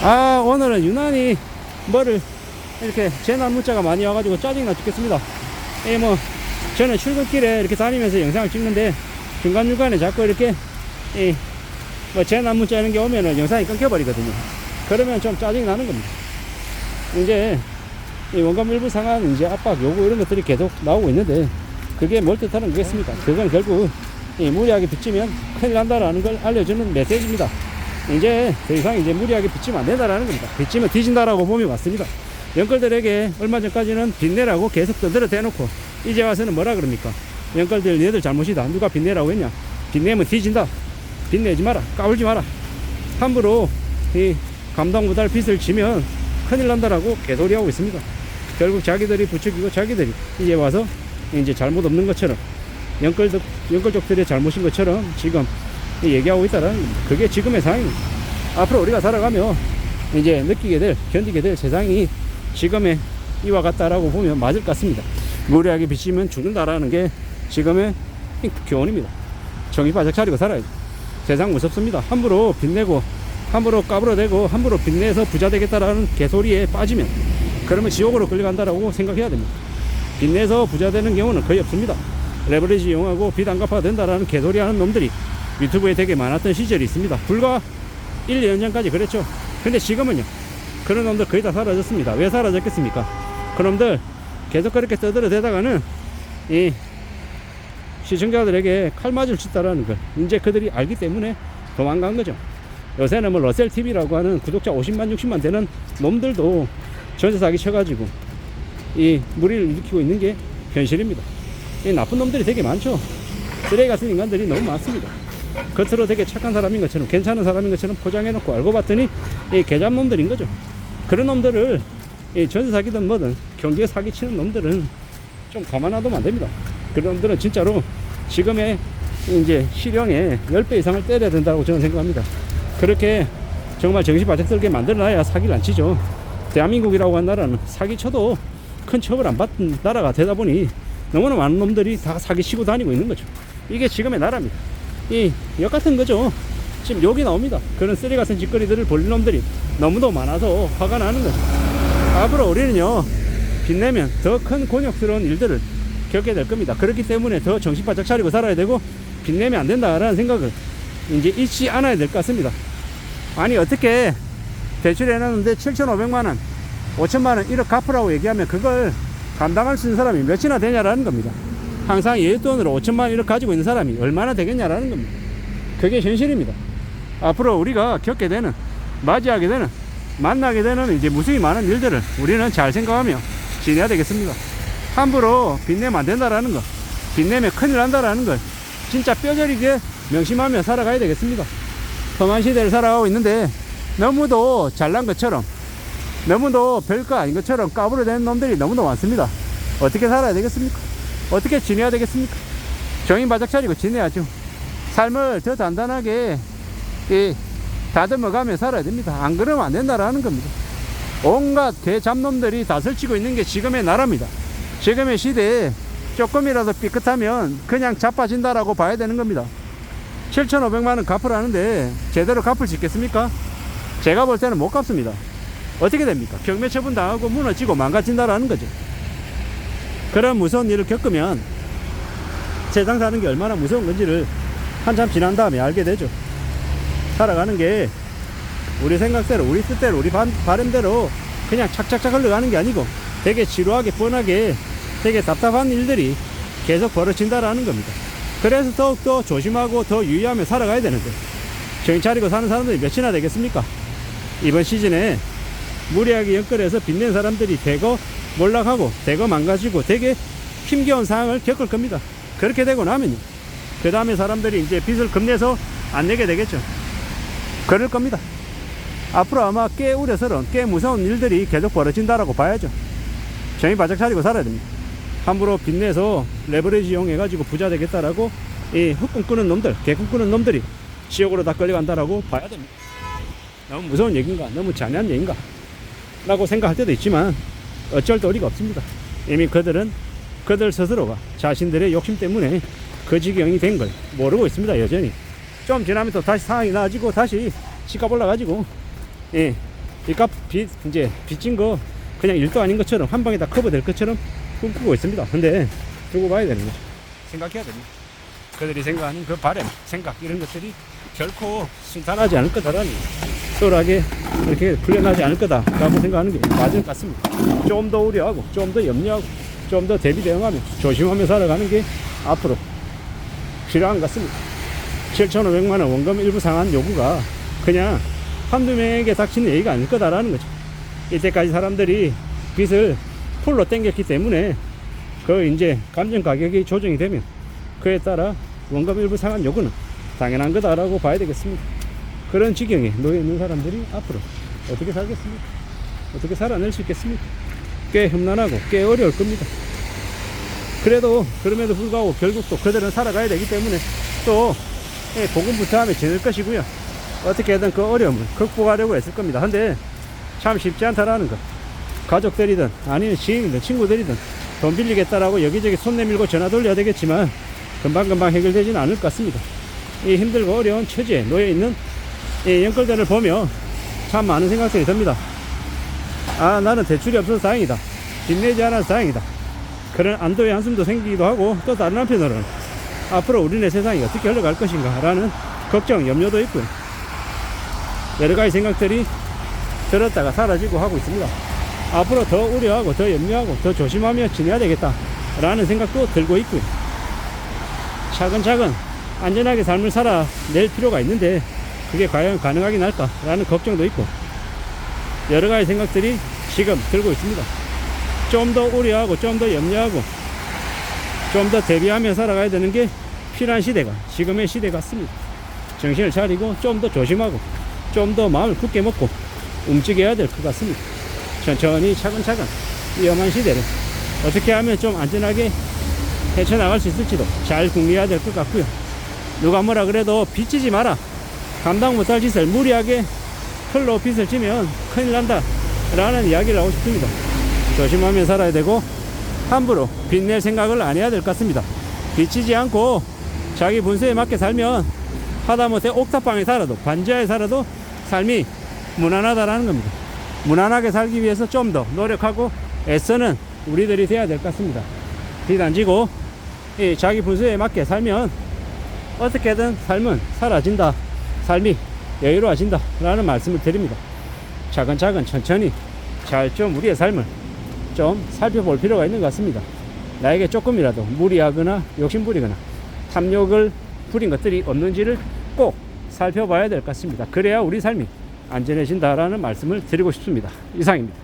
오늘은 유난히 뭐를 이렇게 재난 문자가 많이 와가지고 짜증나 죽겠습니다. 저는 출근길에 이렇게 다니면서 영상을 찍는데 중간중간에 자꾸 이렇게 뭐 재난 문자 이런 게 오면은 영상이 끊겨버리거든요. 그러면 좀 짜증이 나는 겁니다. 이제 이 원감 일부 상한 이제 압박 요구 이런 것들이 계속 나오고 있는데 그게 뭘 뜻하는 거겠습니까? 그건 결국 무리하게 빚지면 큰일 난다라는 걸 알려주는 메시지입니다. 이제 더 이상 이제 무리하게 빚지면 안 된다라는 겁니다. 빚지면 뒤진다라고 보면 맞습니다. 영끌들에게 얼마 전까지는 빚내라고 계속 떠들어 대놓고 이제 와서는 뭐라 그럽니까? 영끌들 얘들 잘못이다. 누가 빚내라고 했냐? 빚내면 뒤진다. 빚내지 마라. 까불지 마라. 함부로 이 감당 못할 빚을 지면 큰일 난다라고 개소리하고 있습니다. 결국 자기들이 부추기고 자기들이 이제 와서 이제 잘못 없는 것처럼 영끌족들의 잘못인 것처럼 지금 얘기하고 있다라는 겁니다. 그게 지금의 상황입니다. 앞으로 우리가 살아가며 이제 느끼게 될, 견디게 될 세상이 지금의 이와 같다라고 보면 맞을 것 같습니다. 무리하게 빚지면 죽는다라는 게 지금의 교훈입니다. 정신 바짝 차리고 살아야죠. 세상 무섭습니다. 함부로 빚내고 함부로 까불어대고 함부로 빚내서 부자 되겠다라는 개소리에 빠지면 그러면 지옥으로 끌려간다라고 생각해야 됩니다. 빚내서 부자 되는 경우는 거의 없습니다. 레버리지 이용하고 빚 안 갚아도 된다라는 개소리 하는 놈들이 유튜브에 되게 많았던 시절이 있습니다. 불과 1, 2년 전까지 그랬죠. 근데 지금은요, 그런 놈들 거의 다 사라졌습니다. 왜 사라졌겠습니까? 그놈들 계속 그렇게 떠들어대다가는 이 시청자들에게 칼 맞을 수 있다라는 걸 이제 그들이 알기 때문에 도망간 거죠. 요새는 뭐 러셀TV라고 하는 구독자 50만 60만 되는 놈들도 전세사기 쳐가지고 이 무리를 일으키고 있는 게 현실입니다. 이 나쁜 놈들이 되게 많죠. 쓰레기 같은 인간들이 너무 많습니다. 겉으로 되게 착한 사람인 것처럼 괜찮은 사람인 것처럼 포장해놓고 알고 봤더니 이 개잡놈들인 거죠. 그런 놈들을 이 전세 사기든 뭐든 경기에 사기치는 놈들은 좀 가만 놔두면 안 됩니다. 그런 놈들은 진짜로 지금의 이제 실형의 10배 이상을 때려야 된다고 저는 생각합니다. 그렇게 정말 정신 바짝 들게 만들어놔야 사기를 안 치죠. 대한민국이라고 한 나라는 사기쳐도 큰 처벌 안 받는 나라가 되다 보니 너무나 많은 놈들이 다 사기치고 다니고 있는 거죠. 이게 지금의 나라입니다. 이 역 같은 거죠. 지금 욕이 나옵니다. 그런 쓰레기 같은 짓거리들을 벌린 놈들이 너무도 많아서 화가 나는 거죠. 앞으로 우리는요, 빚내면 더 큰 곤욕스러운 일들을 겪게 될 겁니다. 그렇기 때문에 더 정신 바짝 차리고 살아야 되고 빚내면 안 된다라는 생각을 이제 잊지 않아야 될 것 같습니다. 아니 어떻게 대출해놨는데 7,500만원 5천만원 1억 갚으라고 얘기하면 그걸 감당할 수 있는 사람이 몇이나 되냐라는 겁니다. 항상 예돈으로 5천만원 1억 가지고 있는 사람이 얼마나 되겠냐라는 겁니다. 그게 현실입니다. 앞으로 우리가 겪게 되는, 맞이하게 되는, 만나게 되는 이제 무수히 많은 일들을 우리는 잘 생각하며 지내야 되겠습니다. 함부로 빚내면 안 된다라는 거, 빚내면 큰일 난다라는 걸 진짜 뼈저리게 명심하며 살아가야 되겠습니다. 험한 시대를 살아가고 있는데 너무도 잘난 것처럼, 너무도 별거 아닌 것처럼 까불어대는 놈들이 너무도 많습니다. 어떻게 살아야 되겠습니까? 어떻게 지내야 되겠습니까? 정신 바짝 차리고 지내야죠. 삶을 더 단단하게 다듬어가며 살아야 됩니다. 안 그러면 안 된다라는 겁니다. 온갖 개잡놈들이 다 설치고 있는 게 지금의 나라입니다. 지금의 시대에 조금이라도 삐끗하면 그냥 자빠진다라고 봐야 되는 겁니다. 7,500만원 갚으라는데 제대로 갚을 수 있겠습니까? 제가 볼 때는 못 갚습니다. 어떻게 됩니까? 경매 처분 당하고 무너지고 망가진다라는 거죠. 그런 무서운 일을 겪으면 세상 사는 게 얼마나 무서운 건지를 한참 지난 다음에 알게 되죠. 살아가는 게 우리 생각대로, 우리 뜻대로, 우리 바람대로 그냥 착착착 흘러가는 게 아니고 되게 지루하게 뻔하게 되게 답답한 일들이 계속 벌어진다라는 겁니다. 그래서 더욱더 조심하고 더 유의하며 살아가야 되는데 정신 차리고 사는 사람들이 몇이나 되겠습니까? 이번 시즌에 무리하게 연끌해서 빚낸 사람들이 대거 몰락하고 대거 망가지고 되게 힘겨운 상황을 겪을 겁니다. 그렇게 되고 나면요, 그 다음에 사람들이 이제 빚을 겁내서 안 내게 되겠죠. 그럴 겁니다. 앞으로 아마 꽤 우려스러운, 꽤 무서운 일들이 계속 벌어진다라고 봐야죠. 정신 바짝 차리고 살아야 됩니다. 함부로 빚내서 레버리지 이용해가지고 부자 되겠다라고 이 흑꿈 꾸는 놈들, 개꿈 꾸는 놈들이 지옥으로 다 끌려간다라고 봐야 됩니다. 너무 무서운 얘기인가, 너무 잔인한 얘기인가 라고 생각할 때도 있지만 어쩔 도리가 없습니다. 이미 그들은 그들 스스로가 자신들의 욕심 때문에 그 지경이 된 걸 모르고 있습니다. 여전히 좀 지나면 또 다시 상황이 나아지고 다시 집값 올라가지고 이제 빚진 거 그냥 일도 아닌 것처럼 한 방에 다 커버될 것처럼 꿈꾸고 있습니다. 근데 두고 봐야 되는 거죠. 생각해야 됩니다. 그들이 생각하는 그 바람, 생각 이런 것들이 결코 순탄하지 않을 거다라는, 수월하게 이렇게 풀려나지 않을 거다라고 생각하는 게 맞을 것 같습니다. 좀 더 우려하고 좀 더 염려하고 좀 더 대비 대응하며 조심하며 살아가는 게 앞으로 필요한 것 같습니다. 7,500만 원 원금 일부 상환 요구가 그냥 한두 명에게 닥치는 얘기가 아닐 거다라는 거죠. 이때까지 사람들이 빚을 풀로 땡겼기 때문에 그 이제 감정 가격이 조정이 되면 그에 따라 원금 일부 상환 요구는 당연한 거다라고 봐야 되겠습니다. 그런 지경에 놓여 있는 사람들이 앞으로 어떻게 살겠습니까? 어떻게 살아낼 수 있겠습니까? 꽤 험난하고 꽤 어려울 겁니다. 그래도 그럼에도 불구하고 결국 또 그들은 살아가야 되기 때문에 또 고군분투하며 지낼 것이고요. 어떻게든 그 어려움을 극복하려고 했을 겁니다. 근데 참 쉽지 않다라는 거. 가족들이든 아니면 지인이든 친구들이든 돈 빌리겠다라고 여기저기 손 내밀고 전화 돌려야 되겠지만 금방금방 해결되지는 않을 것 같습니다. 이 힘들고 어려운 처지에 놓여있는 이 연끌들을 보며 참 많은 생각들이 듭니다. 아, 나는 대출이 없어서 다행이다. 빚내지 않아서 다행이다. 그런 안도의 한숨도 생기기도 하고, 또 다른 한편으로는 앞으로 우리네 세상이 어떻게 흘러갈 것인가 라는 걱정, 염려도 있고요. 여러 가지 생각들이 들었다가 사라지고 하고 있습니다. 앞으로 더 우려하고 더 염려하고 더 조심하며 지내야 되겠다 라는 생각도 들고 있고요. 차근차근 안전하게 삶을 살아낼 필요가 있는데 그게 과연 가능하긴 할까 라는 걱정도 있고, 여러 가지 생각들이 지금 들고 있습니다. 좀 더 우려하고 좀 더 염려하고 좀 더 대비하며 살아가야 되는 게 필요한 시대가 지금의 시대 같습니다. 정신을 차리고 좀 더 조심하고 좀 더 마음을 굳게 먹고 움직여야 될 것 같습니다. 천천히 차근차근 위험한 시대를 어떻게 하면 좀 안전하게 헤쳐나갈 수 있을지도 잘 궁리해야 될 것 같고요. 누가 뭐라 그래도 빚지지 마라, 감당 못할 짓을 무리하게 흘러 빚을 지면 큰일 난다 라는 이야기를 하고 싶습니다. 조심하며 살아야 되고 함부로 빚낼 생각을 안 해야 될 것 같습니다. 빚지지 않고 자기 분수에 맞게 살면 하다못해 옥탑방에 살아도 반지하에 살아도 삶이 무난하다라는 겁니다. 무난하게 살기 위해서 좀 더 노력하고 애쓰는 우리들이 돼야 될 것 같습니다. 빚 안 지고 자기 분수에 맞게 살면 어떻게든 삶은 사라진다, 삶이 여유로워진다 라는 말씀을 드립니다. 차근차근 천천히 잘 좀 우리의 삶을 좀 살펴볼 필요가 있는 것 같습니다. 나에게 조금이라도 무리하거나 욕심부리거나 탐욕을 부린 것들이 없는지를 꼭 살펴봐야 될 것 같습니다. 그래야 우리 삶이 안전해진다라는 말씀을 드리고 싶습니다. 이상입니다.